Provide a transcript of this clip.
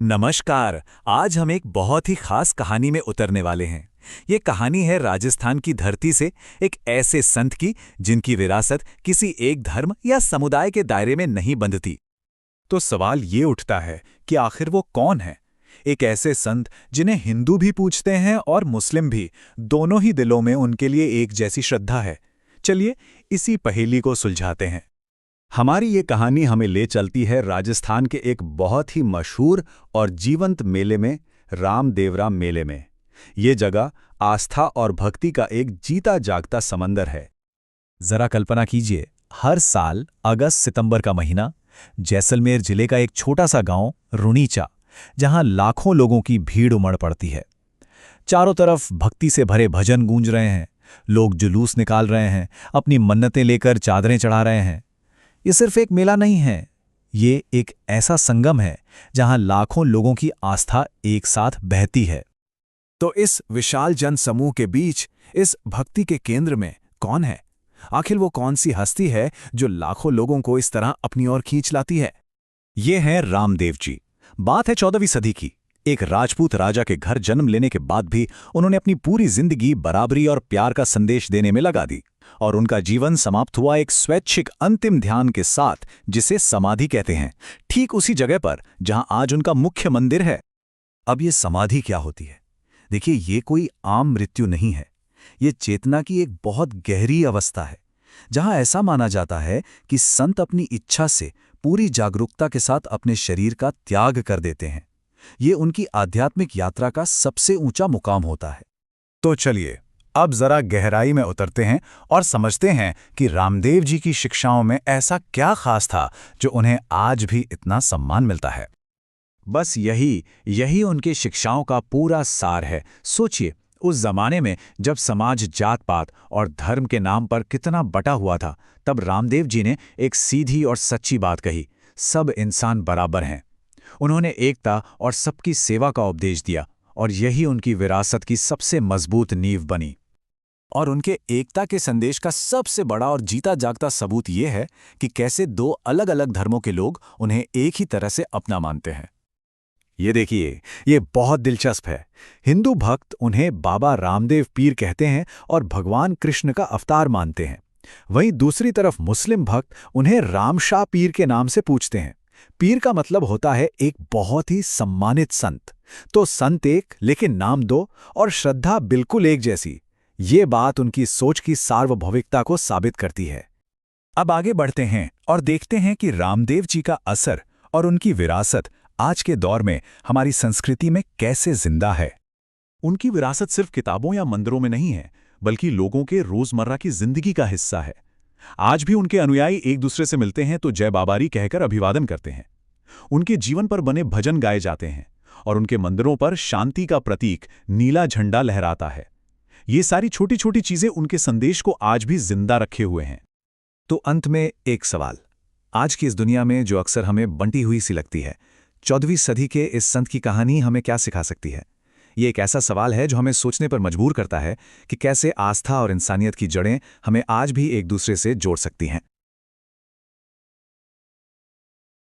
नमस्कार। आज हम एक बहुत ही खास कहानी में उतरने वाले हैं। ये कहानी है राजस्थान की धरती से एक ऐसे संत की जिनकी विरासत किसी एक धर्म या समुदाय के दायरे में नहीं बंधती। तो सवाल ये उठता है कि आखिर वो कौन है? एक ऐसे संत जिन्हें हिंदू भी पूजते हैं और मुस्लिम भी, दोनों ही दिलों में उनके लिए एक जैसी श्रद्धा है। चलिए इसी पहेली को सुलझाते हैं। हमारी ये कहानी हमें ले चलती है राजस्थान के एक बहुत ही मशहूर और जीवंत मेले में, रामदेवरा मेले में। ये जगह आस्था और भक्ति का एक जीता जागता समंदर है। जरा कल्पना कीजिए, हर साल अगस्त-सितंबर का महीना, जैसलमेर जिले का एक छोटा सा गांव रुणीचा, जहां लाखों लोगों की भीड़ उमड़ पड़ती है। चारों तरफ भक्ति से भरे भजन गूंज रहे हैं, लोग जुलूस निकाल रहे हैं, अपनी मन्नतें लेकर चादरें चढ़ा रहे हैं। ये सिर्फ एक मेला नहीं है, ये एक ऐसा संगम है जहां लाखों लोगों की आस्था एक साथ बहती है। तो इस विशाल जनसमूह के बीच, इस भक्ति के केंद्र में कौन है? आखिर वो कौन सी हस्ती है जो लाखों लोगों को इस तरह अपनी ओर खींच लाती है? ये हैं रामदेव जी। बात है 14वीं सदी की। एक राजपूत राजा के घर जन्म लेने के बाद भी उन्होंने अपनी पूरी जिंदगी बराबरी और प्यार का संदेश देने में लगा दी, और उनका जीवन समाप्त हुआ एक स्वैच्छिक अंतिम ध्यान के साथ, जिसे समाधि कहते हैं, ठीक उसी जगह पर जहां आज उनका मुख्य मंदिर है। अब ये समाधि क्या होती है? देखिए, ये कोई आम मृत्यु नहीं है। ये चेतना की एक बहुत गहरी अवस्था है, जहां ऐसा माना जाता है कि संत अपनी इच्छा से पूरी जागरूकता के साथ अपने शरीर का त्याग कर देते हैं। ये उनकी आध्यात्मिक यात्रा का सबसे ऊंचा मुकाम होता है। तो चलिए अब जरा गहराई में उतरते हैं और समझते हैं कि रामदेव जी की शिक्षाओं में ऐसा क्या खास था जो उन्हें आज भी इतना सम्मान मिलता है। बस यही उनकी शिक्षाओं का पूरा सार है। सोचिए, उस जमाने में जब समाज जात पात और धर्म के नाम पर कितना बटा हुआ था, तब रामदेव जी ने एक सीधी और सच्ची बात कही: सब इंसान बराबर हैं। उन्होंने एकता और सबकी सेवा का उपदेश दिया, और यही उनकी विरासत की सबसे मजबूत नींव बनी। और उनके एकता के संदेश का सबसे बड़ा और जीता जागता सबूत ये है कि कैसे दो अलग अलग धर्मों के लोग उन्हें एक ही तरह से अपना मानते हैं। ये देखिए, ये बहुत दिलचस्प है। हिंदू भक्त उन्हें बाबा रामदेव पीर कहते हैं और भगवान कृष्ण का अवतार मानते हैं। वहीं दूसरी तरफ मुस्लिम भक्त उन्हें रामशाह पीर के नाम से पूजते हैं। पीर का मतलब होता है एक बहुत ही सम्मानित संत। तो संत एक, लेकिन नाम दो, और श्रद्धा बिल्कुल एक जैसी। ये बात उनकी सोच की सार्वभौमिकता को साबित करती है। अब आगे बढ़ते हैं और देखते हैं कि रामदेव जी का असर और उनकी विरासत आज के दौर में हमारी संस्कृति में कैसे जिंदा है। उनकी विरासत सिर्फ किताबों या मंदिरों में नहीं है, बल्कि लोगों के रोजमर्रा की जिंदगी का हिस्सा है। आज भी उनके अनुयायी एक दूसरे से मिलते हैं तो जय बाबारी कहकर अभिवादन करते हैं। उनके जीवन पर बने भजन गाए जाते हैं, और उनके मंदिरों पर शांति का प्रतीक नीला झंडा लहराता है। ये सारी छोटी छोटी चीजें उनके संदेश को आज भी जिंदा रखे हुए हैं। तो अंत में एक सवाल, आज की इस दुनिया में जो अक्सर हमें बंटी हुई सी लगती है, 14वीं सदी के इस संत की कहानी हमें क्या सिखा सकती है? ये एक ऐसा सवाल है जो हमें सोचने पर मजबूर करता है कि कैसे आस्था और इंसानियत की जड़ें हमें आज भी एक दूसरे से जोड़ सकती हैं।